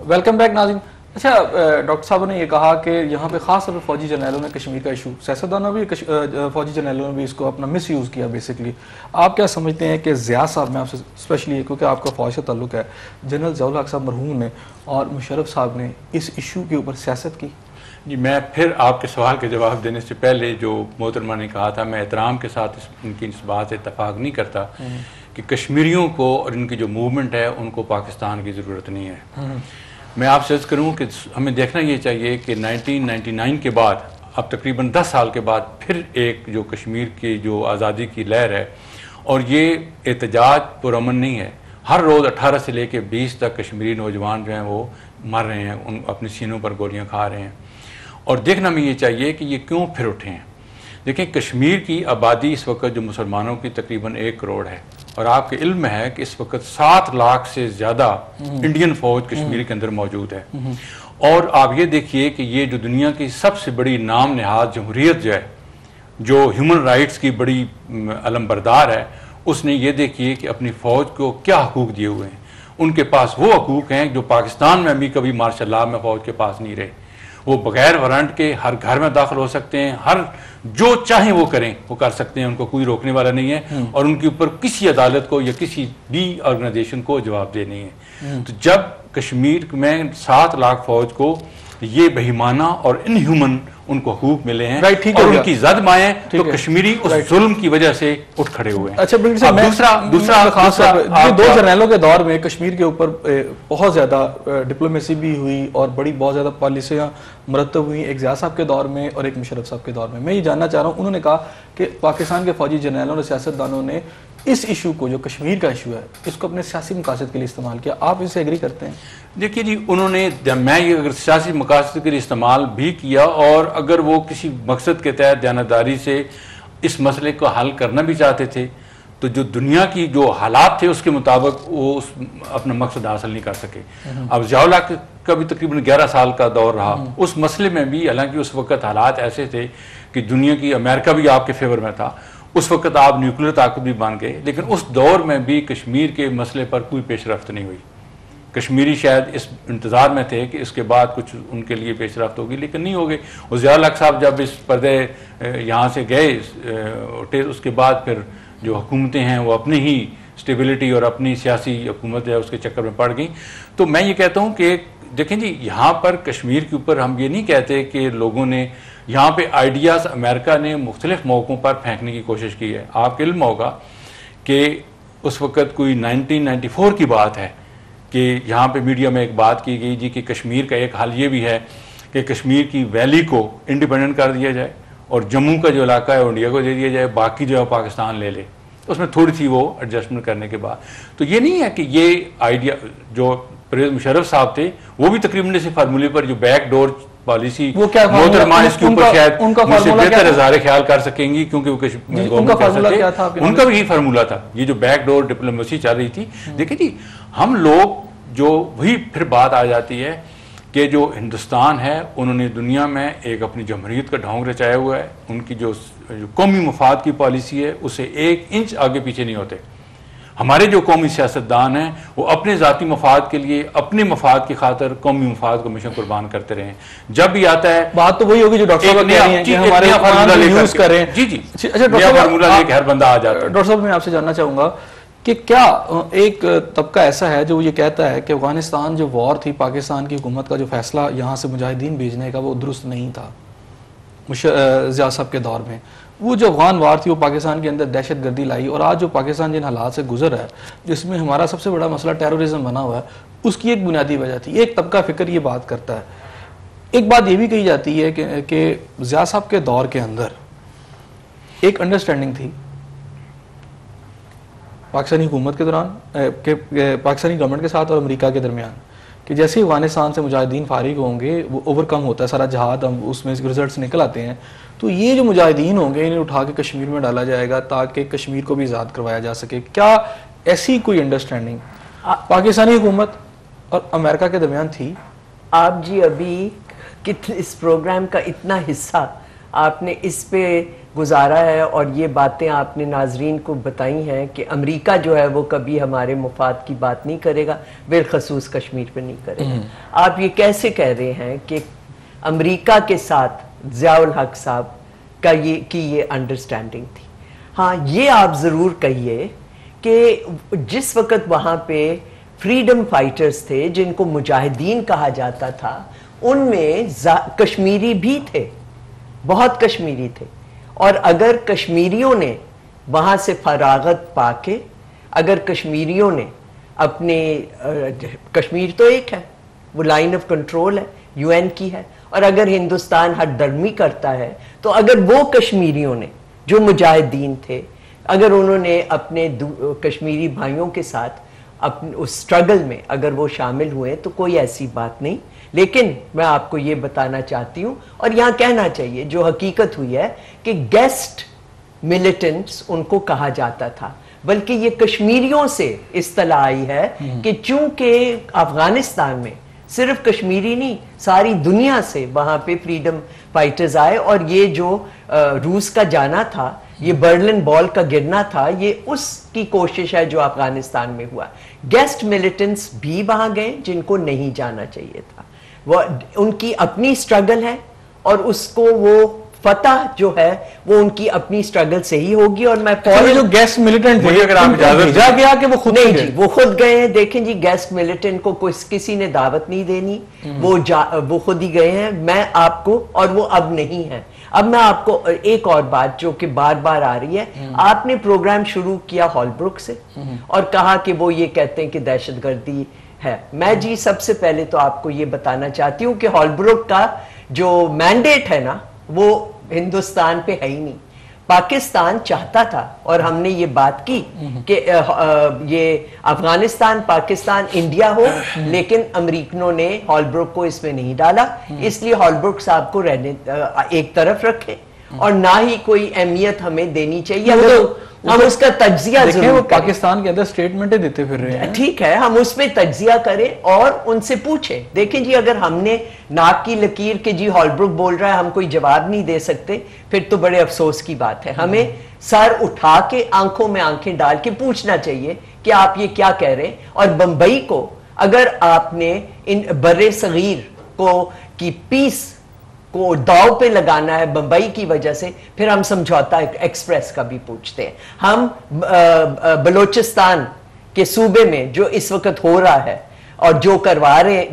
Welcome back ناظرین. اچھا doctor صاحب نے یہ کہا کہ یہاں پہ خاص طور پہ فوجی جرنیلوں نے کشمیر کا ایشو، سیاستدانوں بھی فوجی جرنیلوں نے بھی اس کو اپنا مس یوز کیا بیسکلی. آپ کیا سمجھتے ہیں کہ ضیاء صاحب، میں آپ سے اسپیشلی کیونکہ آپ کا فوج سے تعلق ہے، جنرل ضیاء الحق صاحب مرحوم نے اور مشرف صاحب نے اس ایشو کے اوپر سیاست کی؟ جی، میں پھر آپ کے سوال کے جواب دینے سے پہلے جو محترمہ نے کہا تھا، میں احترام کے ساتھ ان کی اس بات سے اتفاق نہیں کرتا کہ کشمیریوں کو اور ان کی جو موومنٹ ہے ان کو پاکستان کی ضرورت نہیں ہے. میں آپ سے عرض کروں کہ ہمیں دیکھنا یہ چاہیے کہ 1999 کے بعد، اب تقریباً 10 سال کے بعد پھر ایک جو کشمیر کی جو آزادی کی لہر ہے، اور یہ احتجاج پرامن نہیں ہے. ہر روز 18 سے لے کے 20 تک کشمیری نوجوان جو ہیں وہ مر رہے ہیں، ان اپنے سینوں پر گولیاں کھا رہے ہیں. اور دیکھنا ہمیں یہ چاہیے کہ یہ کیوں پھر اٹھے ہیں. دیکھیں، کشمیر کی آبادی اس وقت جو مسلمانوں کی تقریباً 1 کروڑ ہے، اور آپ کے علم میں ہے کہ اس وقت 7 لاکھ سے زیادہ انڈین فوج کشمیر کے اندر موجود ہے. اور آپ یہ دیکھیے کہ یہ جو دنیا کی سب سے بڑی نام نہاد جمہوریت جو ہے، جو ہیومن رائٹس کی بڑی علمبردار ہے، اس نے یہ دیکھیے کہ اپنی فوج کو کیا حقوق دیے ہوئے ہیں. ان کے پاس وہ حقوق ہیں جو پاکستان میں ابھی کبھی مارشل لاء میں فوج کے پاس نہیں رہے. وہ بغیر وارنٹ کے ہر گھر میں داخل ہو سکتے ہیں، ہر جو چاہیں وہ کریں وہ کر سکتے ہیں، ان کو کوئی روکنے والا نہیں ہے، اور ان کے اوپر کسی عدالت کو یا کسی بھی آرگنائزیشن کو جواب دہ نہیں ہے. تو جب کشمیر میں 7 لاکھ فوج کو یہ بہیمانہ اور انہیومن ان کو حقوق ملے ہیں اور ان کی زد مائیں، تو کشمیری اس ظلم کی وجہ سے اٹھ کھڑے ہوئے ہیں. اچھا، دوسرا خاص 2 جرنیلوں کے دور میں کشمیر کے اوپر بہت زیادہ ڈپلومیسی بھی ہوئی اور بہت زیادہ پالیسیاں مرتب ہوئی، ایک ضیاء صاحب کے دور میں اور ایک مشرف صاحب کے دور میں. میں یہ جاننا چاہ رہا ہوں، انہوں نے کہا کہ پاکستان کے فوجی جرنیلوں اور سیاستدانوں نے اس ایشو کو، جو کشمیر کا ایشو ہے، اس کو اپنے سیاسی مقاصد کے لیے استعمال کیا. آپ اس سے ایگری کرتے ہیں؟ دیکھیے جی، انہوں نے میں یہ اگر سیاسی مقاصد کے لیے استعمال بھی کیا، اور اگر وہ کسی مقصد کے تحت دیانتداری سے اس مسئلے کو حل کرنا بھی چاہتے تھے، تو جو دنیا کی جو حالات تھے اس کے مطابق وہ اپنا مقصد حاصل نہیں کر سکے. اب ضیاء الحق کا بھی تقریباً 11 سال کا دور رہا اس مسئلے میں بھی، حالانکہ اس وقت حالات ایسے تھے کہ دنیا کی امریکہ بھی آپ کے فیور میں تھا، اس وقت آپ نیوکلیر طاقت بھی بن گئے، لیکن اس دور میں بھی کشمیر کے مسئلے پر کوئی پیش رفت نہیں ہوئی. کشمیری شاید اس انتظار میں تھے کہ اس کے بعد کچھ ان کے لیے پیش رفت ہوگی، لیکن نہیں ہو گئی. اور ضیاء الحق صاحب جب اس پردے یہاں سے گئے اٹھے، اس کے بعد پھر جو حکومتیں ہیں وہ اپنی ہی اسٹیبلٹی اور اپنی سیاسی حکومت ہے اس کے چکر میں پڑ گئیں. تو میں یہ کہتا ہوں کہ دیکھیں جی، یہاں پر کشمیر کے اوپر ہم یہ نہیں کہتے کہ لوگوں نے یہاں پہ آئیڈیاز امریکہ نے مختلف موقعوں پر پھینکنے کی کوشش کی ہے. آپ کو علم ہوگا کہ اس وقت کوئی 1994 کی بات ہے کہ یہاں پہ میڈیا میں ایک بات کی گئی جی کہ کشمیر کا ایک حل یہ بھی ہے کہ کشمیر کی ویلی کو انڈیپینڈنٹ کر دیا جائے اور جموں کا جو علاقہ ہے وہ انڈیا کو دے دیا جائے، باقی جو ہے پاکستان لے لے. اس میں تھوڑی سی وہ ایڈجسٹمنٹ کرنے کے بعد، تو یہ نہیں ہے کہ یہ آئیڈیا جو پرویز مشرف صاحب تھے وہ بھی تقریباً اسی فارمولے پر جو بیک ڈور پالیسی محترمہ اس کے اوپر شاید مجھ سے بہتر اظہار خیال کر سکیں گی، کیونکہ وہ ان کا بھی یہی فارمولہ تھا، یہ جو بیک ڈور ڈپلومیسی چل رہی تھی. دیکھیں جی، ہم لوگ جو وہی پھر بات آ جاتی ہے کہ جو ہندوستان ہے انہوں نے دنیا میں ایک اپنی جمہوریت کا ڈھونگ رچایا ہوا ہے. ان کی جو قومی مفاد کی پالیسی ہے اسے 1 انچ آگے پیچھے نہیں ہوتے. ہمارے جو قومی سیاستدان ہیں وہ اپنے ذاتی مفاد کے لیے، اپنے مفاد کی خاطر قومی مفاد کو ہمیشہ قربان کرتے رہے ہیں. جب بھی آتا ہے بات تو وہی ہوگی جو ڈاکٹر صاحب کہہ رہی ہیں کہ ہمارے فارمولہ یوز کریں. جی جی، اچھا ڈاکٹر فارمولہ لے کے ہر بندہ آ جاتا ہے. ڈاکٹر صاحب میں آپ سے جاننا چاہوں گا کہ کیا ایک طبقہ ایسا ہے جو یہ کہتا ہے کہ افغانستان جو وار تھی، پاکستان کی حکومت کا جو فیصلہ یہاں سے مجاہدین بھیجنے کا وہ درست نہیں تھا ضیاء صاحب کے دور میں. وہ جو افغان وار تھی وہ پاکستان کے اندر دہشت گردی لائی، اور آج جو پاکستان جن حالات سے گزر ہے، جس میں ہمارا سب سے بڑا مسئلہ ٹیرورزم بنا ہوا ہے، اس کی ایک بنیادی وجہ تھی. ایک طبقہ فکر یہ بات کرتا ہے. ایک بات یہ بھی کہی جاتی ہے کہ ضیاء صاحب کے دور کے اندر ایک انڈرسٹینڈنگ تھی پاکستانی حکومت کے دوران، پاکستانی گورنمنٹ کے ساتھ اور امریکہ کے درمیان، کہ جیسے ہی افغانستان سے مجاہدین فارغ ہوں گے، وہ اوور کم ہوتا ہے سارا جہاد، ہم اس میں ریزلٹس نکل آتے ہیں، تو یہ جو مجاہدین ہوں گے انہیں اٹھا کے کشمیر میں ڈالا جائے گا تاکہ کشمیر کو بھی آزاد کروایا جا سکے. کیا ایسی کوئی انڈرسٹینڈنگ پاکستانی حکومت اور امریکہ کے درمیان تھی؟ آپ جی ابھی اس پروگرام کا اتنا حصہ آپ نے اس پہ گزارا ہے اور یہ باتیں آپ نے ناظرین کو بتائی ہیں کہ امریکہ جو ہے وہ کبھی ہمارے مفاد کی بات نہیں کرے گا، بالخصوص کشمیر پہ نہیں کرے گا. آپ یہ کیسے کہہ رہے ہیں کہ امریکہ کے ساتھ ضیاء الحق صاحب کا یہ انڈرسٹینڈنگ تھی؟ ہاں یہ آپ ضرور کہیے کہ جس وقت وہاں پہ فریڈم فائٹرز تھے جن کو مجاہدین کہا جاتا تھا، ان میں کشمیری بھی تھے، بہت کشمیری تھے. اور اگر کشمیریوں نے وہاں سے فراغت پا کے، اگر کشمیریوں نے اپنے کشمیر تو ایک ہے، وہ لائن آف کنٹرول ہے، یو این کی ہے، اور اگر ہندوستان ہر درمی کرتا ہے تو اگر وہ کشمیریوں نے جو مجاہدین تھے، اگر انہوں نے اپنے کشمیری بھائیوں کے ساتھ اپنے اس سٹرگل میں اگر وہ شامل ہوئے تو کوئی ایسی بات نہیں. لیکن میں آپ کو یہ بتانا چاہتی ہوں اور یہاں کہنا چاہیے جو حقیقت ہوئی ہے کہ گیسٹ ملیٹنٹس ان کو کہا جاتا تھا، بلکہ یہ کشمیریوں سے اصطلاح آئی ہے کہ چونکہ افغانستان میں صرف کشمیری نہیں ساری دنیا سے وہاں پہ فریڈم فائٹرز آئے، اور یہ جو روس کا جانا تھا، یہ برلن بال کا گرنا تھا، یہ اس کی کوشش ہے جو افغانستان میں ہوا. گیسٹ ملیٹنٹس بھی وہاں گئے جن کو نہیں جانا چاہیے تھا. وہ ان کی اپنی سٹرگل ہے اور اس کو وہ فتح جو ہے وہ ان کی اپنی سٹرگل سے ہی ہوگی. اور میں جو گیسٹ ملیٹنٹ اگر آپ اجازت جا گیا کہ وہ خود نہیں جی وہ خود گئے ہیں. دیکھیں جی گیسٹ ملیٹنٹ کو کسی نے دعوت نہیں دینی، وہ خود ہی گئے ہیں. میں آپ کو، اور وہ اب نہیں ہے. اب میں آپ کو ایک اور بات جو کہ بار بار آ رہی ہے، آپ نے پروگرام شروع کیا ہال بروک سے اور کہا کہ وہ یہ کہتے ہیں کہ دہشت گردی ہے. میں جی سب سے پہلے تو آپ کو یہ بتانا چاہتی ہوں کہ ہال بروک کا جو مینڈیٹ ہے نا وہ ہندوستان پہ ہے ہی نہیں. پاکستان چاہتا تھا اور ہم نے یہ بات کی کہ یہ افغانستان پاکستان انڈیا ہو، لیکن امریکنوں نے ہال بروک کو اس میں نہیں ڈالا، اس لیے ہال بروک صاحب کو رہنے ایک طرف رکھے اور نہ ہی کوئی اہمیت ہمیں دینی چاہیے. اگر ہم اس کا تجزیہ ضرور کریں، پاکستان کے اندر سٹیٹمنٹیں دیتے پھر رہے ہیں، ٹھیک ہے ہم اس میں تجزیہ کریں اور ان سے پوچھیں. دیکھیں جی اگر ہم نے ناک کی لکیر کہ جی ہال بروک بول رہا ہے ہم کوئی جواب نہیں دے سکتے، پھر تو بڑے افسوس کی بات ہے. ہمیں سر اٹھا کے آنکھوں میں آنکھیں ڈال کے پوچھنا چاہیے کہ آپ یہ کیا کہہ رہے ہیں. اور بمبئی کو اگر آپ نے ان بر صغیر کو کی پیس کو داؤ پہ لگانا ہے بمبئی کی وجہ سے، پھر ہم سمجھوتا ایکسپریس کا بھی پوچھتے ہیں. ہم بلوچستان کے صوبے میں جو اس وقت ہو رہا ہے اور جو کروا رہے